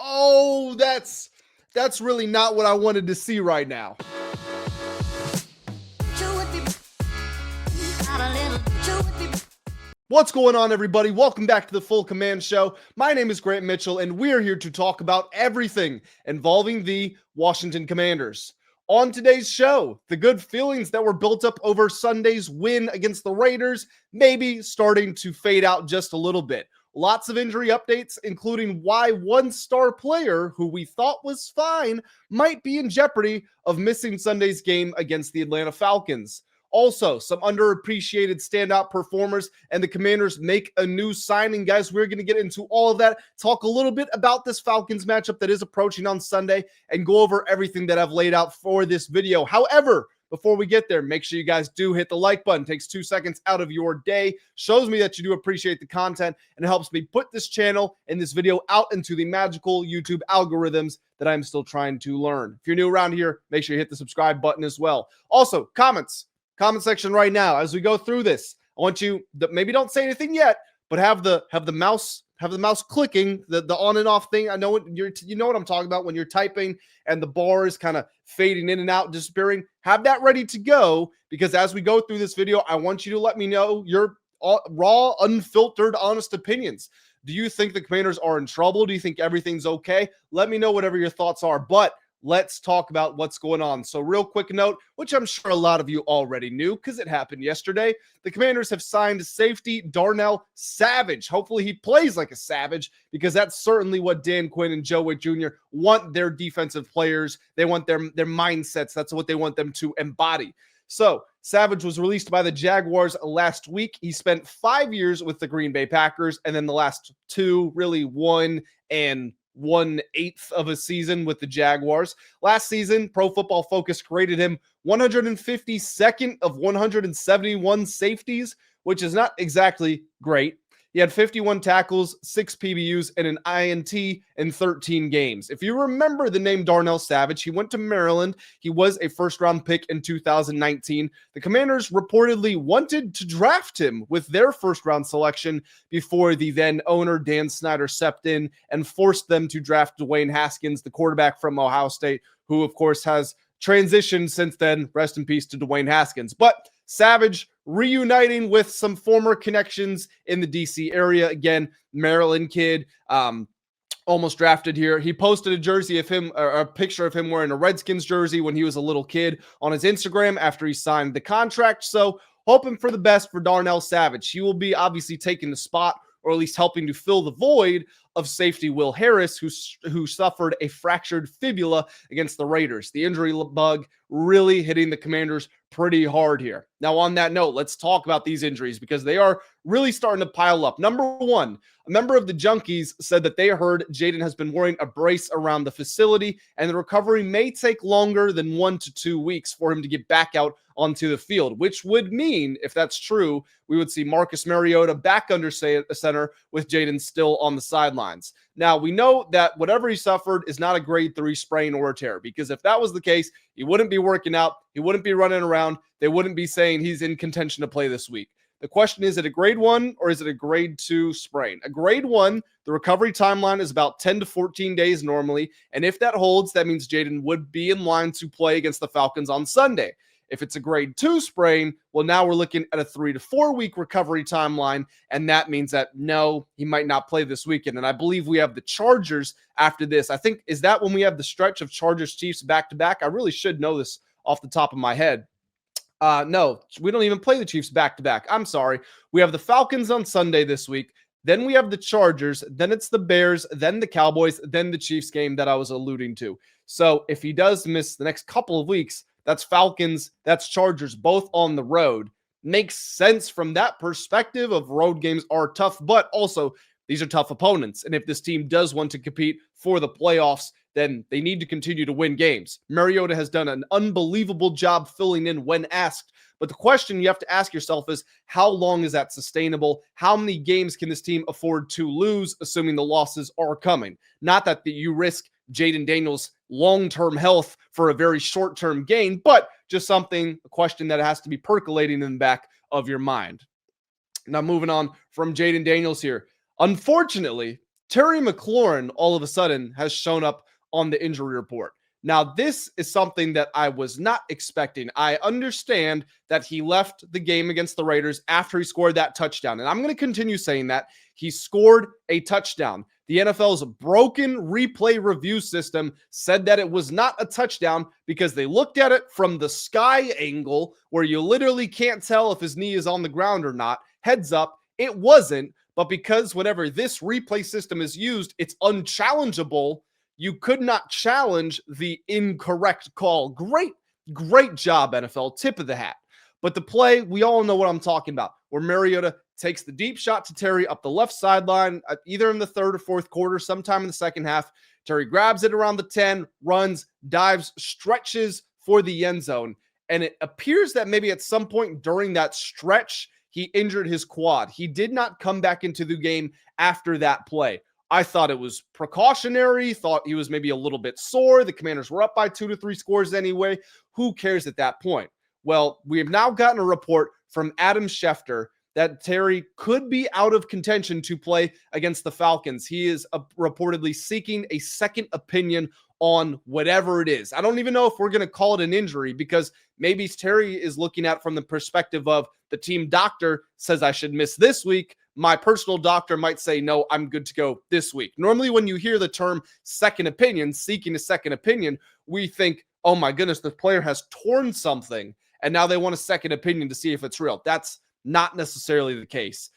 Oh, that's really not what I wanted to see right now. What's going on, everybody? Welcome back to the Full Command Show. My name is Grant Mitchell, and we're here to talk about everything involving the Washington Commanders. On today's show, the good feelings that were built up over Sunday's win against the Raiders maybe starting to fade out just a little bit. Lots of injury updates, including why one star player who we thought was fine might be in jeopardy of missing Sunday's game against the Atlanta Falcons. Also, some underappreciated standout performers, and the Commanders make a new signing. Guys, we're going to get into all of that, talk a little bit about this Falcons matchup that is approaching on Sunday, and go over everything that I've laid out for this video. However, before we get there, make sure you guys do hit the like button. It takes 2 seconds out of your day, shows me that you do appreciate the content, and it helps me put this channel and this video out into the magical YouTube algorithms that I'm still trying to learn. If you're new around here, make sure you hit the subscribe button as well. Also, comment section right now as we go through this. I want you to maybe don't say anything yet, but have the mouse clicking, the on and off thing. I know what you know what I'm talking about when you're typing and the bar is kind of fading in and out, disappearing. Have that ready to go, because as we go through this video, I want you to let me know your raw, unfiltered, honest opinions. Do you think the Commanders are in trouble? Do you think everything's okay? Let me know whatever your thoughts are. But let's talk about what's going on. So real quick note, which I'm sure a lot of you already knew because it happened yesterday. The Commanders have signed safety Darnell Savage. Hopefully he plays like a savage, because that's certainly what Dan Quinn and Joe Witt Jr. want their defensive players. They want their mindsets. That's what they want them to embody. So Savage was released by the Jaguars last week. He spent 5 years with the Green Bay Packers, and then the last two, really 1 and 1/8 of a season with the Jaguars. Last season, Pro Football Focus graded him 152nd of 171 safeties, which is not exactly great. He had 51 tackles, 6 PBUs, and an INT in 13 games. If you remember the name Darnell Savage, he went to Maryland. He was a first-round pick in 2019. The Commanders reportedly wanted to draft him with their first-round selection before the then-owner Dan Snyder stepped in and forced them to draft Dwayne Haskins, the quarterback from Ohio State, who, of course, has transitioned since then. Rest in peace to Dwayne Haskins. But Savage reuniting with some former connections in the DC area. Again, Maryland kid, almost drafted here. He posted a jersey of him, or a picture of him wearing a Redskins jersey when he was a little kid on his Instagram after he signed the contract. So hoping for the best for Darnell Savage. He will be obviously taking the spot, or at least helping to fill the void of safety Will Harris, who suffered a fractured fibula against the Raiders. The injury bug really hitting the Commanders pretty hard here. Now, on that note, let's talk about these injuries, because they are really starting to pile up. Number one, a member of the Junkies said that they heard Jayden has been wearing a brace around the facility, and the recovery may take longer than 1 to 2 weeks for him to get back out onto the field, which would mean, if that's true, we would see Marcus Mariota back under center with Jayden still on the sidelines. Now, we know that whatever he suffered is not a grade 3 sprain or a tear, because if that was the case, he wouldn't be working out, he wouldn't be running around, they wouldn't be saying he's in contention to play this week. The question is it a grade 1 or is it a grade 2 sprain? A grade 1, the recovery timeline is about 10 to 14 days normally, and if that holds, that means Jayden would be in line to play against the Falcons on Sunday. If it's a grade 2 sprain, well, now we're looking at a 3 to 4 week recovery timeline, and that means that no, he might not play this weekend. And I believe we have the Chargers after this. I think, is that when we have the stretch of Chargers Chiefs back-to-back? I really should know this off the top of my head. No, we don't even play the Chiefs back-to-back. I'm sorry. We have the Falcons on Sunday this week. Then we have the Chargers. Then it's the Bears. Then the Cowboys. Then the Chiefs game that I was alluding to. So if he does miss the next couple of weeks, that's Falcons, that's Chargers, both on the road. Makes sense from that perspective of road games are tough, but also these are tough opponents. And if this team does want to compete for the playoffs, then they need to continue to win games. Mariota has done an unbelievable job filling in when asked. But the question you have to ask yourself is, how long is that sustainable? How many games can this team afford to lose, assuming the losses are coming? Not that you risk Jayden Daniels' long-term health for a very short-term gain, but just a question that has to be percolating in the back of your mind. Now, moving on from Jayden Daniels here. Unfortunately, Terry McLaurin all of a sudden has shown up on the injury report. Now, this is something that I was not expecting. I understand that he left the game against the Raiders after he scored that touchdown. And I'm going to continue saying that. He scored a touchdown. The NFL's broken replay review system said that it was not a touchdown because they looked at it from the sky angle where you literally can't tell if his knee is on the ground or not. Heads up, it wasn't. But because whenever this replay system is used, it's unchallengeable. You could not challenge the incorrect call. Great job, NFL. Tip of the hat. But the play, we all know what I'm talking about, where Mariota takes the deep shot to Terry up the left sideline, either in the third or fourth quarter, sometime in the second half. Terry grabs it around the 10, runs, dives, stretches for the end zone. And it appears that maybe at some point during that stretch, he injured his quad. He did not come back into the game after that play. I thought it was precautionary, thought he was maybe a little bit sore. The Commanders were up by 2 to 3 scores anyway. Who cares at that point? Well, we have now gotten a report from Adam Schefter that Terry could be out of contention to play against the Falcons. He is reportedly seeking a second opinion on whatever it is. I don't even know if we're going to call it an injury because maybe Terry is looking at it from the perspective of the team doctor says I should miss this week. My personal doctor might say, no, I'm good to go this week. Normally, when you hear the term second opinion, seeking a second opinion, we think, oh my goodness, the player has torn something, and now they want a second opinion to see if it's real. That's not necessarily the case.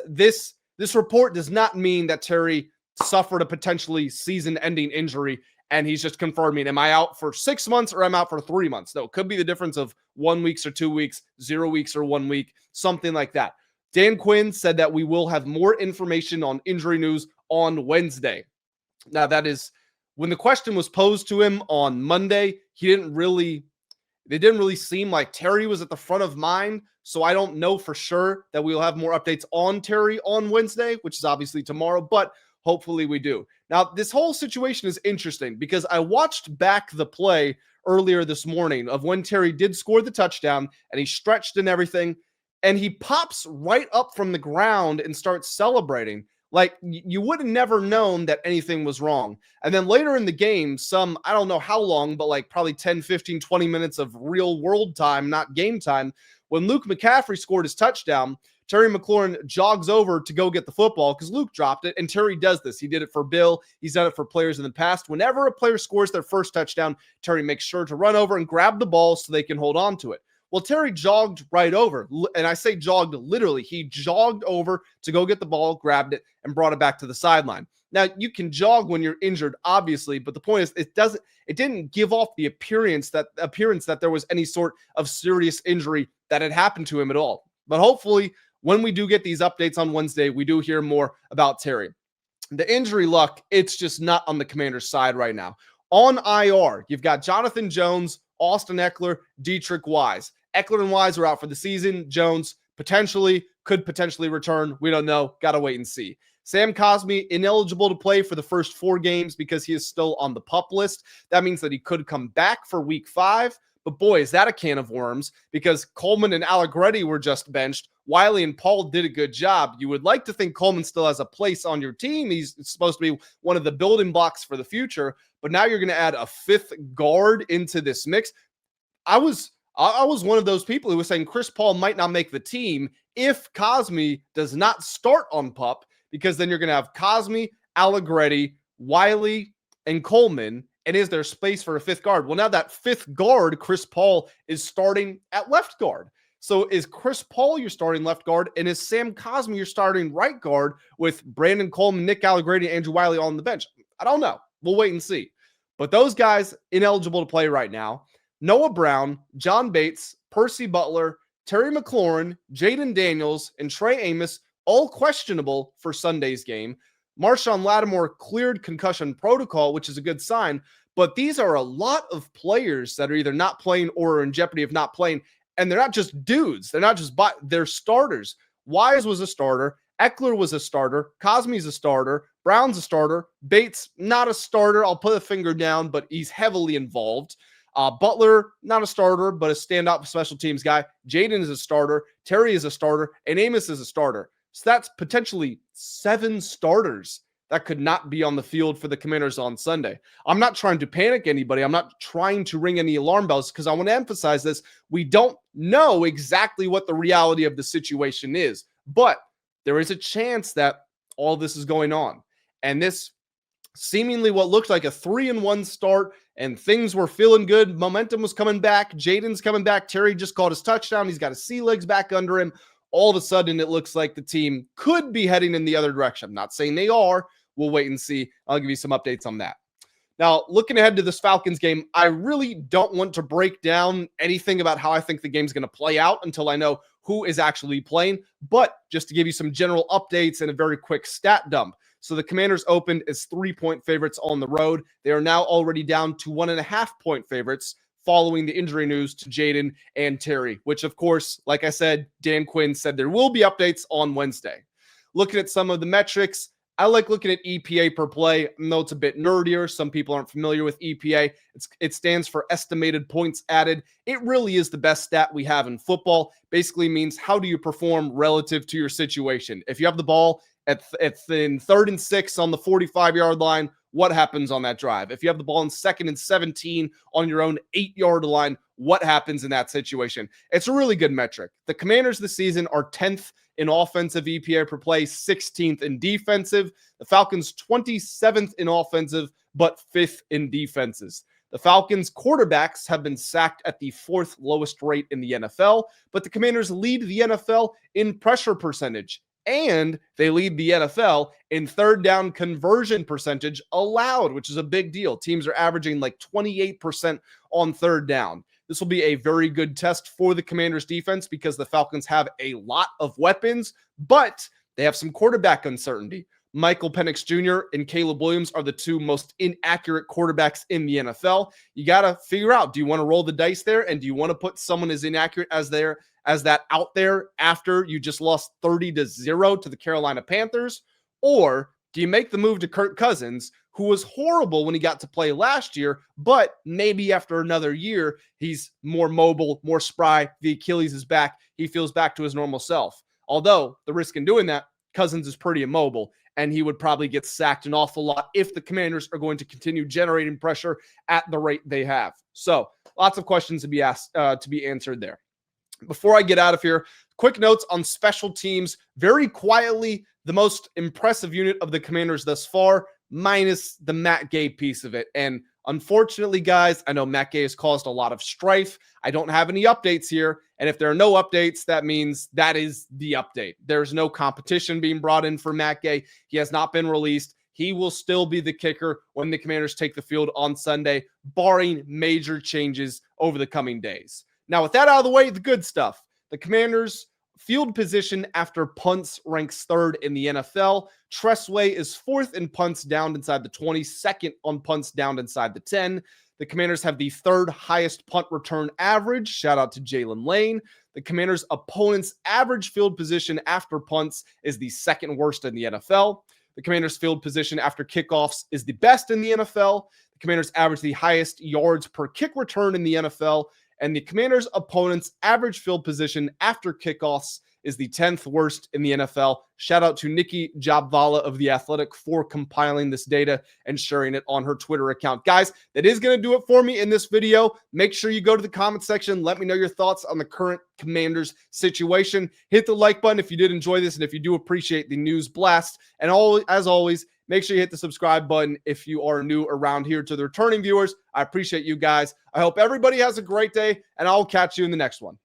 This report does not mean that Terry suffered a potentially season-ending injury, and he's just confirming, am I out for 6 months or I'm out for 3 months? No, it could be the difference of 1 week or 2 weeks, 0 weeks or 1 week, something like that. Dan Quinn said that we will have more information on injury news on Wednesday. Now, that is when the question was posed to him on Monday, it didn't really seem like Terry was at the front of mind. So I don't know for sure that we will have more updates on Terry on Wednesday, which is obviously tomorrow, but hopefully we do. Now, this whole situation is interesting because I watched back the play earlier this morning of when Terry did score the touchdown and he stretched and everything. And he pops right up from the ground and starts celebrating. Like, you would have never known that anything was wrong. And then later in the game, I don't know how long, but like probably 10, 15, 20 minutes of real world time, not game time, when Luke McCaffrey scored his touchdown, Terry McLaurin jogs over to go get the football because Luke dropped it. And Terry does this. He did it for Bill. He's done it for players in the past. Whenever a player scores their first touchdown, Terry makes sure to run over and grab the ball so they can hold on to it. Well, Terry jogged right over, and I say jogged literally. He jogged over to go get the ball, grabbed it, and brought it back to the sideline. Now, you can jog when you're injured, obviously, but the point is it didn't give off the appearance that there was any sort of serious injury that had happened to him at all. But hopefully, when we do get these updates on Wednesday, we do hear more about Terry. The injury luck, it's just not on the Commanders' side right now. On IR, you've got Jonathan Jones, Austin Eckler, Dietrich Wise. Eckler and Wise are out for the season. Jones could potentially return. We don't know. Got to wait and see. Sam Cosmi, ineligible to play for the first 4 games because he is still on the PUP list. That means that he could come back for week 5. But boy, is that a can of worms because Coleman and Allegretti were just benched. Wiley and Paul did a good job. You would like to think Coleman still has a place on your team. He's supposed to be one of the building blocks for the future. But now you're going to add a 5th guard into this mix. I was one of those people who was saying Chris Paul might not make the team if Cosmi does not start on PUP, because then you're going to have Cosmi, Allegretti, Wiley, and Coleman. And is there space for a 5th guard? Well, now that 5th guard, Chris Paul, is starting at left guard. So is Chris Paul your starting left guard? And is Sam Cosmi your starting right guard with Brandon Coleman, Nick Allegretti, and Andrew Wiley on the bench? I don't know. We'll wait and see. But those guys ineligible to play right now. Noah Brown, John Bates, Percy Butler, Terry McLaurin, Jayden Daniels, and Trey Amos, all questionable for Sunday's game. Marshawn Lattimore cleared concussion protocol, which is a good sign, but these are a lot of players that are either not playing or are in jeopardy of not playing, and they're not just dudes. They're starters. Wise was a starter. Eckler was a starter. Cosmi's a starter. Brown's a starter. Bates, not a starter. I'll put a finger down, but he's heavily involved. Butler, not a starter, but a standout special teams guy. Jayden is a starter. Terry is a starter. And Amos is a starter. So that's potentially 7 starters that could not be on the field for the Commanders on Sunday. I'm not trying to panic anybody. I'm not trying to ring any alarm bells because I want to emphasize this. We don't know exactly what the reality of the situation is, but there is a chance that all this is going on. And this seemingly what looked like a 3-1 start, and things were feeling good. Momentum was coming back. Jayden's coming back. Terry just caught his touchdown. He's got his sea legs back under him. All of a sudden, it looks like the team could be heading in the other direction. I'm not saying they are. We'll wait and see. I'll give you some updates on that. Now, looking ahead to this Falcons game, I really don't want to break down anything about how I think the game's going to play out until I know who is actually playing. But just to give you some general updates and a very quick stat dump. So the Commanders opened as 3-point favorites on the road. They are now already down to 1.5-point favorites following the injury news to Jayden and Terry, which, of course, like I said, Dan Quinn said there will be updates on Wednesday. Looking at some of the metrics, I like looking at EPA per play. I know it's a bit nerdier. Some people aren't familiar with EPA. It stands for estimated points added. It really is the best stat we have in football. Basically means how do you perform relative to your situation. If you have the ball in 3rd and 6 on the 45-yard line, what happens on that drive? If you have the ball in 2nd and 17 on your own 8-yard line, what happens in that situation? It's a really good metric. The Commanders this season are 10th in offensive EPA per play, 16th in defensive. The Falcons 27th in offensive, but 5th in defenses. The Falcons quarterbacks have been sacked at the 4th lowest rate in the NFL, but the Commanders lead the NFL in pressure percentage. And they lead the NFL in 3rd down conversion percentage allowed, which is a big deal. Teams are averaging like 28% on 3rd down. This will be a very good test for the Commanders defense because the Falcons have a lot of weapons, but they have some quarterback uncertainty. Michael Penix Jr. and Caleb Williams are the 2 most inaccurate quarterbacks in the NFL. You got to figure out, do you want to roll the dice there? And do you want to put someone as inaccurate as that out there after you just lost 30-0 to the Carolina Panthers? Or do you make the move to Kirk Cousins, who was horrible when he got to play last year, but maybe after another year, he's more mobile, more spry, the Achilles is back, he feels back to his normal self. Although the risk in doing that, Cousins is pretty immobile, and he would probably get sacked an awful lot if the Commanders are going to continue generating pressure at the rate they have. So lots of questions to be asked, to be answered there. Before I get out of here, quick notes on special teams. Very quietly, the most impressive unit of the Commanders thus far, minus the Matt Gay piece of it. And unfortunately, guys, I know Matt Gay has caused a lot of strife. I don't have any updates here. And if there are no updates, that means that is the update. There's no competition being brought in for Matt Gay. He has not been released. He will still be the kicker when the Commanders take the field on Sunday, barring major changes over the coming days. Now, with that out of the way, the good stuff. The Commanders' field position after punts ranks 3rd in the NFL. Tressway is 4th in punts down inside the 20, 2nd on punts down inside the 10. The Commanders have the 3rd highest punt return average. Shout out to Jalen Lane. The Commanders' opponent's average field position after punts is the 2nd worst in the NFL. The Commanders' field position after kickoffs is the best in the NFL. The Commanders average the highest yards per kick return in the NFL. And the Commanders' opponent's average field position after kickoffs is the 10th worst in the NFL. Shout out to Nikki Jabvala of The Athletic for compiling this data and sharing it on her Twitter account. Guys, that is going to do it for me in this video. Make sure you go to the comment section. Let me know your thoughts on the current Commanders situation. Hit the like button if you did enjoy this and if you do appreciate the news blast. And as always, make sure you hit the subscribe button if you are new around here. To the returning viewers, I appreciate you guys. I hope everybody has a great day, and I'll catch you in the next one.